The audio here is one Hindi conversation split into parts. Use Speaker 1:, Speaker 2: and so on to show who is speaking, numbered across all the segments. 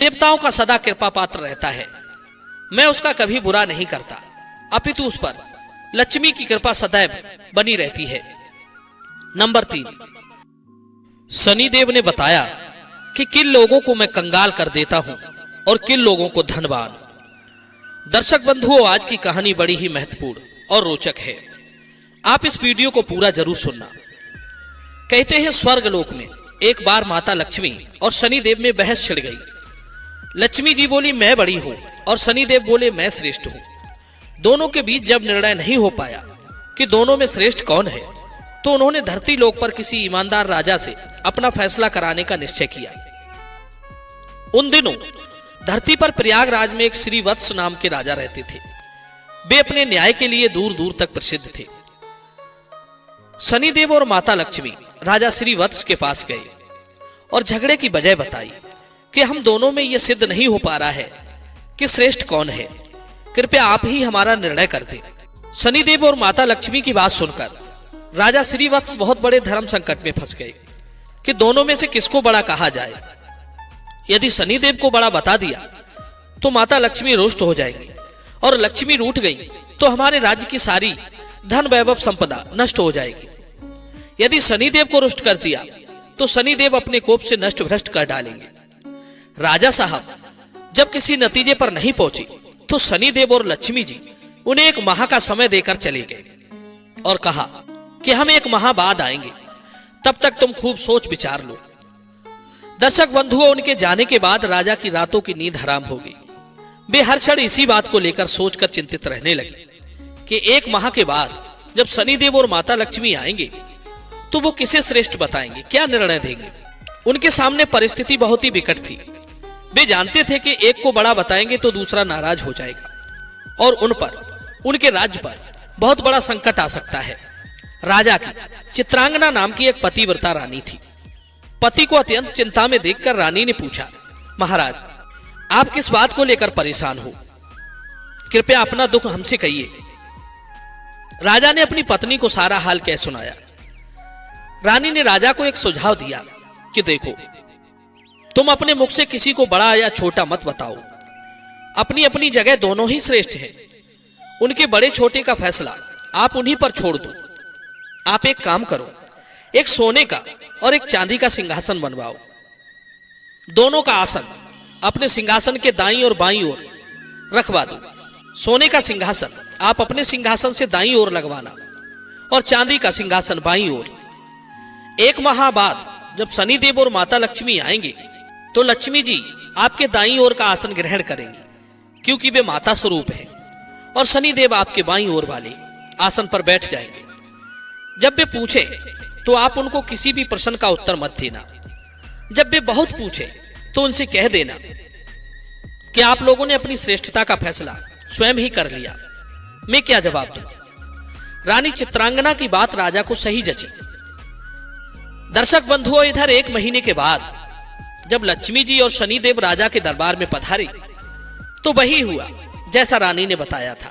Speaker 1: देवताओं का सदा कृपा पात्र रहता है। मैं उसका कभी बुरा नहीं करता, अपितु उस पर लक्ष्मी की कृपा सदैव बनी रहती है। नंबर 3, शनिदेव ने बताया कि किन लोगों को मैं कंगाल कर देता हूं और किन लोगों को धनवान। दर्शक बंधुओं, आज की कहानी बड़ी ही महत्वपूर्ण और रोचक है। आप इस वीडियो को पूरा जरूर सुनना। कहते हैं स्वर्गलोक में एक बार माता लक्ष्मी और शनिदेव में बहस छिड़ गई। लक्ष्मी जी बोली मैं बड़ी हूं और शनिदेव बोले मैं श्रेष्ठ हूं। दोनों के बीच जब निर्णय नहीं हो पाया कि दोनों में श्रेष्ठ कौन है, तो उन्होंने धरती लोक पर किसी ईमानदार राजा से अपना फैसला कराने का निश्चय किया। उन दिनों धरती पर प्रयागराज में एक श्री वत्स नाम के राजा रहते थे। वे अपने न्याय के लिए दूर दूर तक प्रसिद्ध थे। शनिदेव और माता लक्ष्मी राजा श्री वत्स के पास गए और झगड़े की वजह बताई कि हम दोनों में यह सिद्ध नहीं हो पा रहा है कि श्रेष्ठ कौन है, कृपया आप ही हमारा निर्णय कर दें। शनिदेव और माता लक्ष्मी की बात सुनकर राजा श्रीवत्स बहुत बड़े धर्म संकट में फंस गए कि दोनों में से किसको बड़ा कहा जाए। यदि शनिदेव को बड़ा बता दिया तो माता लक्ष्मी रुष्ट हो जाएगी और लक्ष्मी रूठ गई तो हमारे राज्य की सारी धन वैभव संपदा नष्ट हो जाएगी। यदि शनिदेव को रुष्ट कर दिया तो शनिदेव अपने कोप से नष्ट भ्रष्ट कर डालेंगे। राजा साहब जब किसी नतीजे पर नहीं पहुंची तो शनिदेव और लक्ष्मी जी उन्हें एक माह का समय देकर चले गए और कहा कि हम एक माह बाद आएंगे, तब तक तुम खूब सोच विचार लो। दर्शक बंधुओं, उनके जाने के बाद राजा की रातों की नींद हराम हो गई। वे हर क्षण इसी बात को लेकर सोचकर चिंतित रहने लगे कि एक माह के बाद जब शनिदेव और माता लक्ष्मी आएंगे तो वो किसे श्रेष्ठ बताएंगे, क्या निर्णय देंगे। उनके सामने परिस्थिति बहुत ही विकट थी। वे जानते थे कि एक को बड़ा बताएंगे तो दूसरा नाराज हो जाएगा और उन पर, उनके राज्य पर बहुत बड़ा संकट आ सकता है। राजा की चित्रांगना नाम की एक पतिव्रता रानी थी। पति को अत्यंत चिंता में देखकर रानी ने पूछा, महाराज आप किस बात को लेकर परेशान हो, कृपया अपना दुख हमसे कहिए। राजा ने अपनी पत्नी को सारा हाल कह सुनाया। रानी ने राजा को एक सुझाव दिया कि देखो, तुम अपने मुख से किसी को बड़ा या छोटा मत बताओ। अपनी अपनी जगह दोनों ही श्रेष्ठ हैं। उनके बड़े छोटे का फैसला आप उन्हीं पर छोड़ दो। आप एक काम करो, एक सोने का और एक चांदी का सिंहासन बनवाओ। दोनों का आसन अपने सिंहासन के दाईं और बाईं ओर रखवा दो। सोने का सिंहासन आप अपने सिंहासन से दाईं ओर लगवाना और चांदी का सिंहासन बाईं ओर। एक माह बाद जब शनिदेव और माता लक्ष्मी आएंगे तो लक्ष्मी जी आपके दाईं ओर का आसन ग्रहण करेंगे, क्योंकि वे माता स्वरूप है, और शनिदेव आपके बाईं ओर वाले आसन पर बैठ जाएंगे। जब वे पूछे तो आप उनको किसी भी प्रश्न का उत्तर मत देना। जब वे बहुत पूछे तो उनसे कह देना कि आप लोगों ने अपनी श्रेष्ठता का फैसला स्वयं ही कर लिया, मैं क्या जवाब दूं। रानी चित्रांगना की बात राजा को सही जची। दर्शक बंधुओं, इधर एक महीने के बाद जब लक्ष्मी जी और शनिदेव राजा के दरबार में पधारे तो वही हुआ जैसा रानी ने बताया था।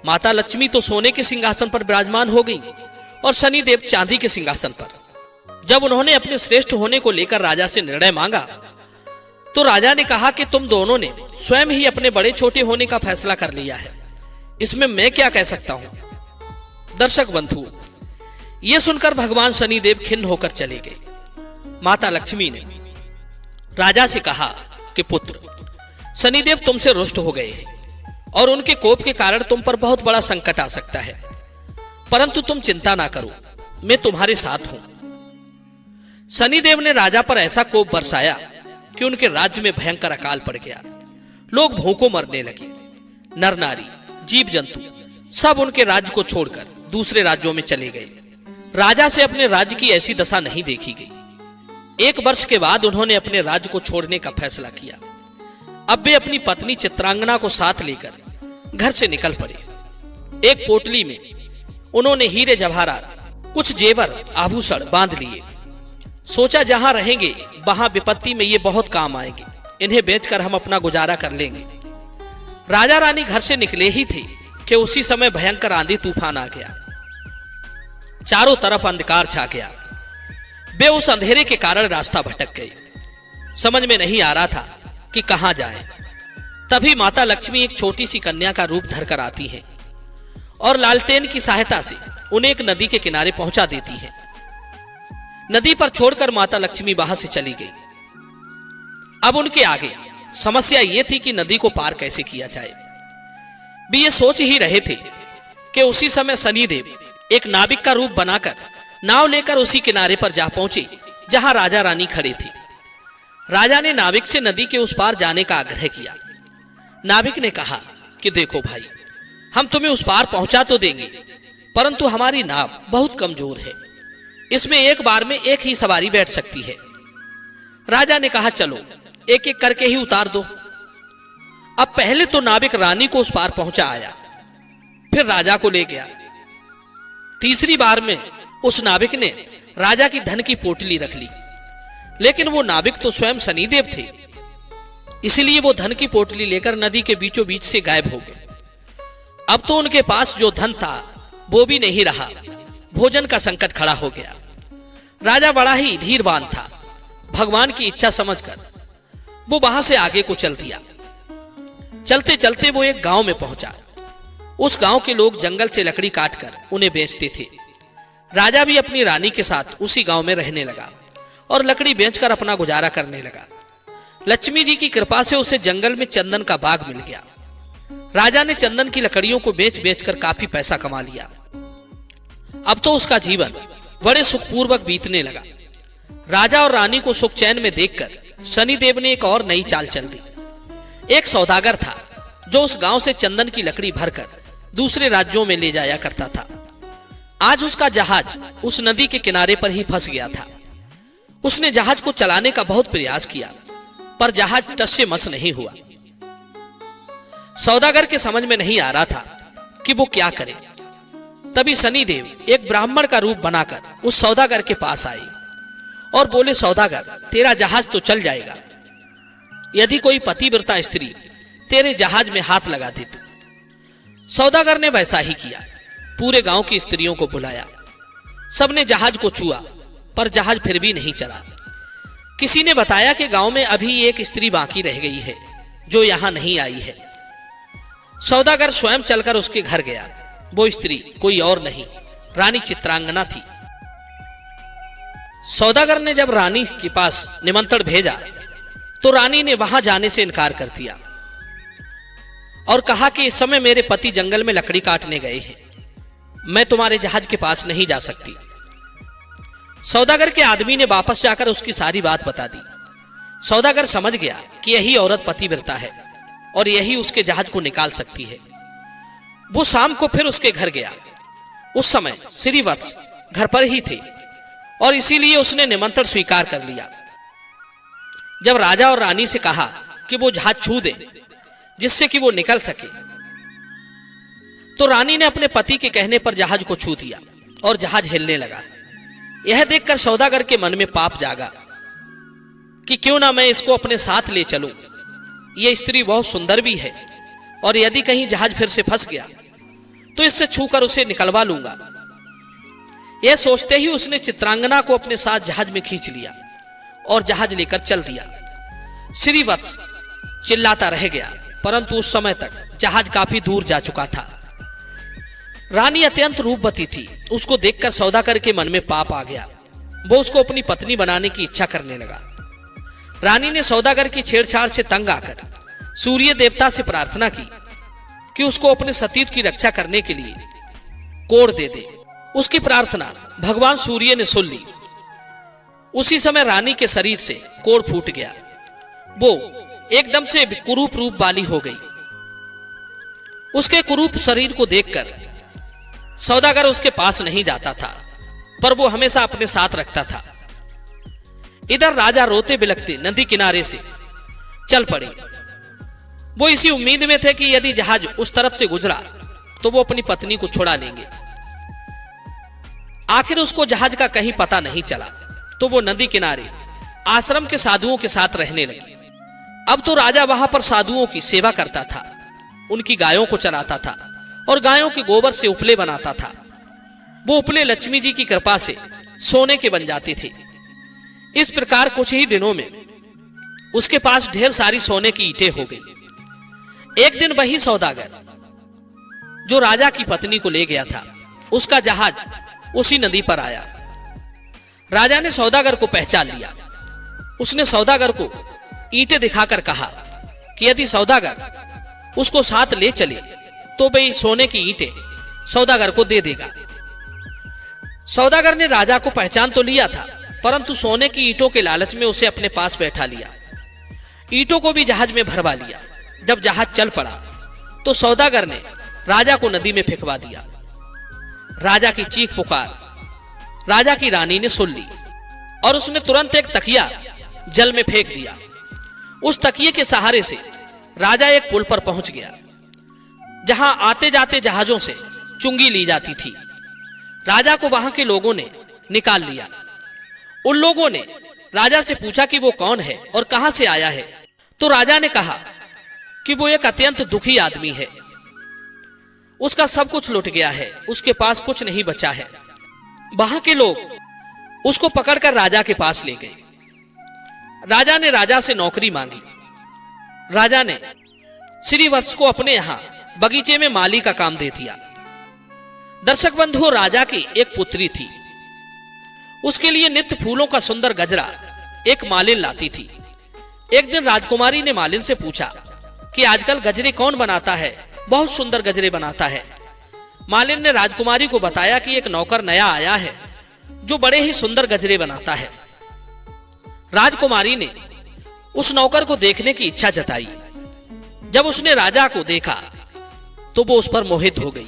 Speaker 1: माता लक्ष्मी तो सोने के सिंहासन पर विराजमान हो गई और शनिदेव चांदी के सिंहासन पर। जब उन्होंने अपने श्रेष्ठ होने को लेकर राजा से निर्णय मांगा तो राजा ने कहा कि तुम दोनों ने स्वयं ही अपने बड़े छोटे होने का फैसला कर लिया है, इसमें मैं क्या कह सकता हूं। दर्शक बंधु, यह सुनकर भगवान शनिदेव खिन्न होकर चले गए। माता लक्ष्मी ने राजा से कहा कि पुत्र, शनिदेव तुमसे रुष्ट हो गए हैं और उनके कोप के कारण तुम पर बहुत बड़ा संकट आ सकता है, परंतु तुम चिंता ना करो, मैं तुम्हारे साथ हूं। शनिदेव ने राजा पर ऐसा कोप बरसाया कि उनके राज्य में भयंकर अकाल पड़ गया। लोग भूखों मरने लगे। नर नारी, जीव जंतु सब उनके राज्य को छोड़कर दूसरे राज्यों में चले गए। राजा से अपने राज्य की ऐसी दशा नहीं देखी गई। 1 वर्ष के बाद उन्होंने अपने राज्य को छोड़ने का फैसला किया। अब वे अपनी पत्नी चित्रांगना को साथ लेकर घर से निकल पड़े। एक पोटली में उन्होंने हीरे जवाहरात, कुछ जेवर आभूषण बांध लिए। सोचा जहां रहेंगे वहां विपत्ति में ये बहुत काम आएंगे, इन्हें बेचकर हम अपना गुजारा कर लेंगे। राजा रानी घर से निकले ही थे कि उसी समय भयंकर आंधी तूफान आ गया। चारों तरफ अंधकार छा गया। वे उस अंधेरे के कारण रास्ता भटक गए। समझ में नहीं आ रहा था कि कहां जाएं। तभी माता लक्ष्मी एक छोटी सी कन्या का रूप धरकर आती है और लालटेन की सहायता से उन्हें एक नदी के किनारे पहुंचा देती है। नदी पर छोड़कर माता लक्ष्मी वहां से चली गई। अब उनके आगे समस्या यह थी कि नदी को पार कैसे किया जाए। भी ये सोच ही रहे थे कि उसी समय शनिदेव एक नाविक का रूप बनाकर नाव लेकर उसी किनारे पर जा पहुंचे जहां राजा रानी खड़े थे। राजा ने नाविक से नदी के उस पार जाने का आग्रह किया। नाविक ने कहा कि देखो भाई, हम तुम्हें उस पार पहुंचा तो देंगे, परंतु हमारी नाव बहुत कमजोर है, इसमें एक बार में एक ही सवारी बैठ सकती है। राजा ने कहा चलो एक एक करके ही उतार दो। अब पहले तो नाविक रानी को उस पार पहुंचा आया, फिर राजा को ले गया। तीसरी बार में उस नाविक ने राजा की धन की पोटली रख ली, लेकिन वो नाविक तो स्वयं शनिदेव थे, इसलिए वो धन की पोटली लेकर नदी के बीचों बीच से गायब हो गए। अब तो उनके पास जो धन था वो भी नहीं रहा, भोजन का संकट खड़ा हो गया। राजा बड़ा ही धीरवान था, भगवान की इच्छा समझकर वो वहां से आगे को चल दिया। चलते चलते वो एक गांव में पहुंचा। उस गांव के लोग जंगल से लकड़ी काटकर उन्हें बेचते थे। राजा भी अपनी रानी के साथ उसी गांव में रहने लगा और लकड़ी बेचकर अपना गुजारा करने लगा। लक्ष्मी जी की कृपा से उसे जंगल में चंदन का बाग मिल गया। राजा ने चंदन की लकड़ियों को बेच बेचकर काफी पैसा कमा लिया। अब तो उसका जीवन बड़े सुखपूर्वक बीतने लगा। राजा और रानी को सुख चैन में देखकर शनिदेव ने एक और नई चाल चल दी। एक सौदागर था जो उस गांव से चंदन की लकड़ी भरकर दूसरे राज्यों में ले जाया करता था। आज उसका जहाज उस नदी के किनारे पर ही फंस गया था। उसने जहाज को चलाने का बहुत प्रयास किया, पर जहाज टस से मस नहीं हुआ। सौदागर के समझ में नहीं आ रहा था कि वो क्या करे। तभी शनिदेव एक ब्राह्मण का रूप बनाकर उस सौदागर के पास आए और बोले, सौदागर, तेरा जहाज तो चल जाएगा यदि कोई पतिव्रता स्त्री तेरे जहाज में हाथ लगा दे तो। सौदागर ने वैसा ही किया। पूरे गांव की स्त्रियों को बुलाया, सबने जहाज को छुआ, पर जहाज फिर भी नहीं चला। किसी ने बताया कि गांव में अभी एक स्त्री बाकी रह गई है जो यहां नहीं आई है। सौदागर स्वयं चलकर उसके घर गया। वो स्त्री कोई और नहीं, रानी चित्रांगना थी। सौदागर ने जब रानी के पास निमंत्रण भेजा तो रानी ने वहां जाने से इनकार कर दिया और कहा कि इस समय मेरे पति जंगल में लकड़ी काटने गए हैं, मैं तुम्हारे जहाज के पास नहीं जा सकती। सौदागर के आदमी ने वापस जाकर उसकी सारी बात बता दी। सौदागर समझ गया कि यही औरत पतिव्रता है और यही उसके जहाज को निकाल सकती है। वो शाम को फिर उसके घर गया। उस समय श्रीवत्स घर पर ही थे और इसीलिए उसने निमंत्रण स्वीकार कर लिया। जब राजा और रानी से कहा कि वो जहाज छू दे जिससे कि वो निकल सके, तो रानी ने अपने पति के कहने पर जहाज को छू दिया और जहाज हिलने लगा। यह देखकर सौदागर के मन में पाप जागा कि क्यों ना मैं इसको अपने साथ ले चलूं। यह स्त्री बहुत सुंदर भी है और यदि कहीं जहाज फिर से फंस गया तो इससे छूकर उसे निकलवा लूंगा। यह सोचते ही उसने चित्रांगना को अपने साथ जहाज में खींच लिया और जहाज लेकर चल दिया। श्रीवत्स चिल्लाता रह गया, परंतु उस समय तक जहाज काफी दूर जा चुका था। रानी अत्यंत रूपवती थी। उसको देखकर सौदागर के मन में पाप आ गया। वो उसको अपनी पत्नी बनाने की इच्छा करने लगा। रानी ने सौदागर की छेड़छाड़ से तंग आकर सूर्य देवता से प्रार्थना की कि उसको अपने सतीत्व की रक्षा करने के लिए कोढ़ दे दे। उसकी प्रार्थना भगवान सूर्य ने सुन ली। उसी समय रानी के शरीर से कोढ़ फूट गया। वो एकदम से कुरूप रूप वाली हो गई। उसके कुरूप शरीर को देखकर सौदागर उसके पास नहीं जाता था, पर वो हमेशा अपने साथ रखता था। इधर राजा रोते बिलखते नदी किनारे से चल पड़े। वो इसी उम्मीद में थे कि यदि जहाज उस तरफ से गुजरा तो वो अपनी पत्नी को छुड़ा लेंगे। आखिर उसको जहाज का कहीं पता नहीं चला तो वो नदी किनारे आश्रम के साधुओं के साथ रहने लगी। अब तो राजा वहां पर साधुओं की सेवा करता था, उनकी गायों को चराता था और गायों के गोबर से उपले बनाता था। वो उपले लक्ष्मी जी की कृपा से सोने के बन जाते थे। इस प्रकार कुछ ही दिनों में उसके पास ढेर सारी सोने की ईंटें हो गई। एक दिन वही सौदागर जो राजा की पत्नी को ले गया था, उसका जहाज उसी नदी पर आया। राजा ने सौदागर को पहचान लिया। उसने सौदागर को ईंटें दिखाकर कहा कि यदि सौदागर उसको साथ ले चले तो वे सोने की ईंटें सौदागर को दे देगा। सौदागर ने राजा को पहचान तो लिया था, परंतु सोने की ईंटों के लालच में उसे अपने पास बैठा लिया। ईंटों को भी जहाज में भरवा लिया। जब जहाज चल पड़ा तो सौदागर ने राजा को नदी में फेंकवा दिया। राजा की चीख पुकार राजा की रानी ने सुन ली और उसने तुरंत एक तकिया जल में फेंक दिया। उस तकिए के सहारे से राजा एक पुल पर पहुंच गया, जहां आते जाते जहाजों से चुंगी ली जाती थी। राजा को वहां के लोगों ने निकाल लिया। उन लोगों ने राजा से पूछा कि वो कौन है और कहां से आया है। तो राजा ने कहा कि वो एक अत्यंत दुखी आदमी है, उसका सब कुछ लुट गया है, उसके पास कुछ नहीं बचा है। वहां के लोग उसको पकड़कर राजा के पास ले गए। राजा ने राजा से नौकरी मांगी। राजा ने श्रीवत्स को अपने यहां बगीचे में माली का काम दे दिया। दर्शक बंधुओं, राजा की एक पुत्री थी। उसके लिए नित्य फूलों का सुंदर गजरा एक मालिन लाती थी। एक दिन राजकुमारी ने मालिन से पूछा कि आजकल गजरे कौन बनाता है, बहुत सुंदर गजरे बनाता है। मालिन ने राजकुमारी को बताया कि एक नौकर नया आया है जो बड़े ही सुंदर गजरे बनाता है। राजकुमारी ने उस नौकर को देखने की इच्छा जताई। जब उसने राजा को देखा तो वो उस पर मोहित हो गई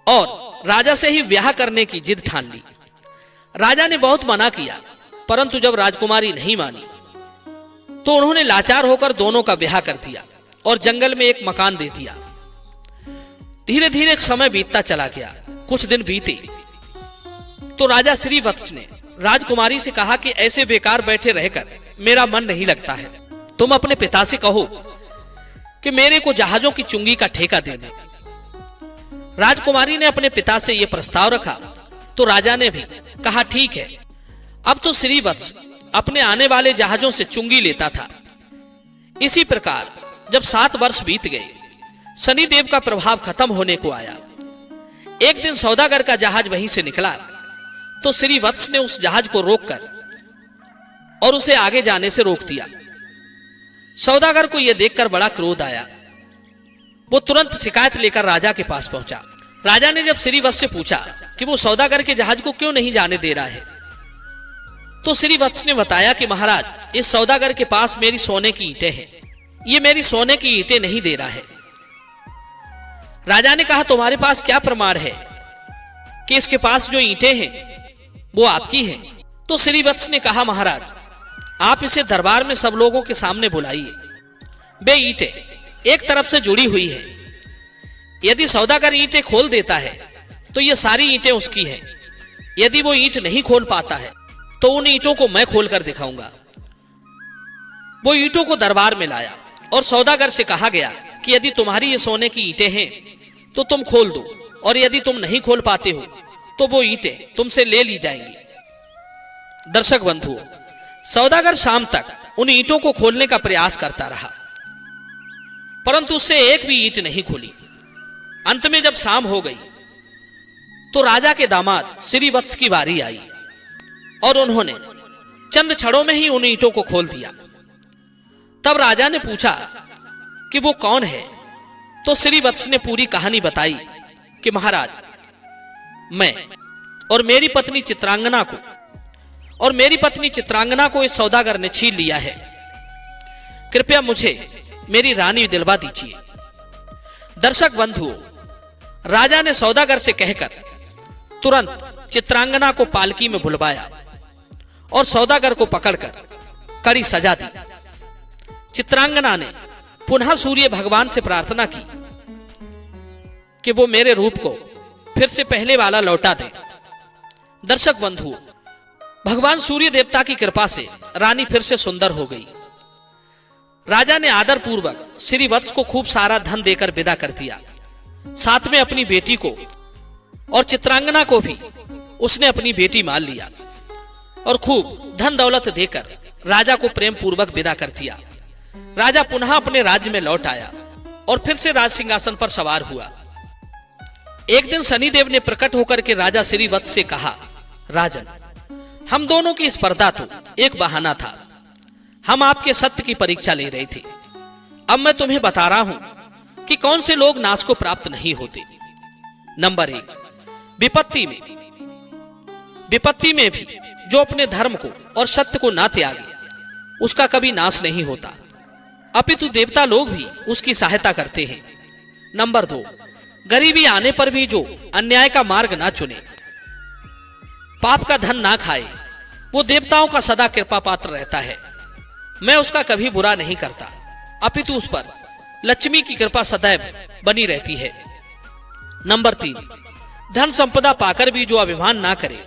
Speaker 1: और राजा से ही ब्याह करने की जिद ठान ली। राजा ने बहुत मना किया, परंतु जब राजकुमारी नहीं मानी तो उन्होंने लाचार होकर दोनों का ब्याह कर दिया और जंगल में एक मकान दे दिया। धीरे धीरे समय बीतता चला गया। कुछ दिन बीते तो राजा श्रीवत्स ने राजकुमारी से कहा कि ऐसे बेकार बैठे रहकर मेरा मन नहीं लगता है, तुम अपने पिता से कहो कि मेरे को जहाजों की चुंगी का ठेका दे दें। राजकुमारी ने अपने पिता से यह प्रस्ताव रखा तो राजा ने भी कहा ठीक है। अब तो श्रीवत्स अपने आने वाले जहाजों से चुंगी लेता था। इसी प्रकार जब 7 वर्ष बीत गए, शनिदेव का प्रभाव खत्म होने को आया। एक दिन सौदागर का जहाज वहीं से निकला तो श्रीवत्स ने उस जहाज को रोककर और उसे आगे जाने से रोक दिया। सौदागर को यह देखकर बड़ा क्रोध आया। वो तुरंत शिकायत लेकर राजा के पास पहुंचा। राजा ने जब श्रीवत्स से पूछा कि वो सौदागर के जहाज को क्यों नहीं जाने दे रहा है, तो श्रीवत्स ने बताया कि महाराज, इस सौदागर के पास मेरी सोने की ईंटें हैं, ये मेरी सोने की ईंटें नहीं दे रहा है। राजा ने कहा तुम्हारे पास क्या प्रमाण है कि इसके पास जो ईंटें हैं वो आपकी हैं? तो श्रीवत्स ने कहा महाराज, आप इसे दरबार में सब लोगों के सामने बुलाइए। वे ईंटें एक तरफ से जुड़ी हुई है। यदि सौदागर ईंटें खोल देता है तो ये सारी ईंटें उसकी हैं। यदि वो ईंट नहीं खोल पाता है तो उन ईंटों को मैं खोलकर दिखाऊंगा। वो ईंटों को दरबार में लाया और सौदागर से कहा गया कि यदि तुम्हारी ये सोने की ईंटें हैं तो तुम खोल दो, और यदि तुम नहीं खोल पाते हो तो वो ईंटें तुमसे ले ली जाएंगी। दर्शक बंधुओं, सौदागर शाम तक उन ईंटों को खोलने का प्रयास करता रहा, परंतु उससे एक भी ईंट नहीं खुली। अंत में जब शाम हो गई तो राजा के दामाद श्रीवत्स की बारी आई और उन्होंने चंद क्षणों में ही उन ईंटों को खोल दिया। तब राजा ने पूछा कि वो कौन है, तो श्रीवत्स ने पूरी कहानी बताई कि महाराज, मैं और मेरी पत्नी चित्रांगना को इस सौदागर ने छीन लिया है। कृपया मुझे मेरी रानी दिलवा दीजिए। दर्शक बंधुओं, राजा ने सौदागर से कहकर तुरंत चित्रांगना को पालकी में बुलवाया और सौदागर को पकड़कर कड़ी सजा दी। चित्रांगना ने पुनः सूर्य भगवान से प्रार्थना की कि वो मेरे रूप को फिर से पहले वाला लौटा दे। दर्शक बंधुओं, भगवान सूर्य देवता की कृपा से रानी फिर से सुंदर हो गई। राजा ने आदर पूर्वक श्रीवत्स को खूब सारा धन देकर विदा कर दिया। साथ में अपनी बेटी को और चित्रांगना को भी उसने अपनी बेटी मान लिया और खूब धन दौलत देकर राजा को प्रेम पूर्वक विदा कर दिया। राजा पुनः अपने राज्य में लौट आया और फिर से राज सिंहासन पर सवार हुआ। एक दिन शनिदेव ने प्रकट होकर के राजा श्रीवत्स से कहा, राजन, हम दोनों की स्पर्धा तो एक बहाना था। हम आपके सत्य की परीक्षा ले रहे थे। अब मैं तुम्हें बता रहा हूं कि कौन से लोग नाश को प्राप्त नहीं होते। नंबर 1, विपत्ति में भी जो अपने धर्म को और सत्य को ना त्यागे, उसका कभी नाश नहीं होता, अपितु देवता लोग भी उसकी सहायता करते हैं। नंबर 2, गरीबी आने पर भी जो अन्याय का मार्ग ना चुने, पाप का धन ना खाए, वो देवताओं का सदा कृपा पात्र रहता है। मैं उसका कभी बुरा नहीं करता, अपितु उस पर लक्ष्मी की कृपा सदैव बनी रहती है। नंबर 3, धन संपदा पाकर भी जो अभिमान ना करे,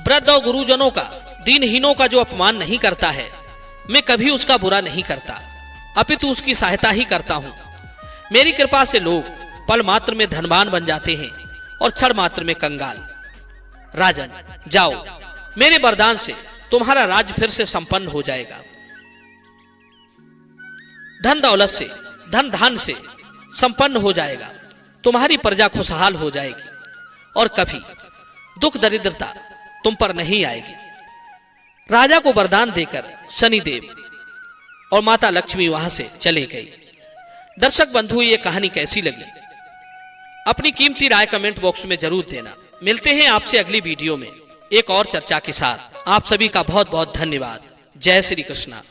Speaker 1: वृद्ध और गुरुजनों का, दीनहीनों का जो अपमान नहीं करता है, मैं कभी उसका बुरा नहीं करता, अपितु उसकी सहायता ही करता हूं। मेरी कृपा से लोग पल मात्र में धनवान बन जाते हैं और क्षण मात्र में कंगाल। राजन, जाओ, मेरे वरदान से तुम्हारा राज्य फिर से संपन्न हो जाएगा। धन दौलत से, धन धान से संपन्न हो जाएगा। तुम्हारी प्रजा खुशहाल हो जाएगी और कभी दुख दरिद्रता तुम पर नहीं आएगी। राजा को वरदान देकर शनिदेव और माता लक्ष्मी वहां से चले गए। दर्शक बंधु, ये कहानी कैसी लगी? अपनी कीमती राय कमेंट बॉक्स में जरूर देना। मिलते हैं आपसे अगली वीडियो में एक और चर्चा के साथ। आप सभी का बहुत बहुत धन्यवाद। जय श्री कृष्णा।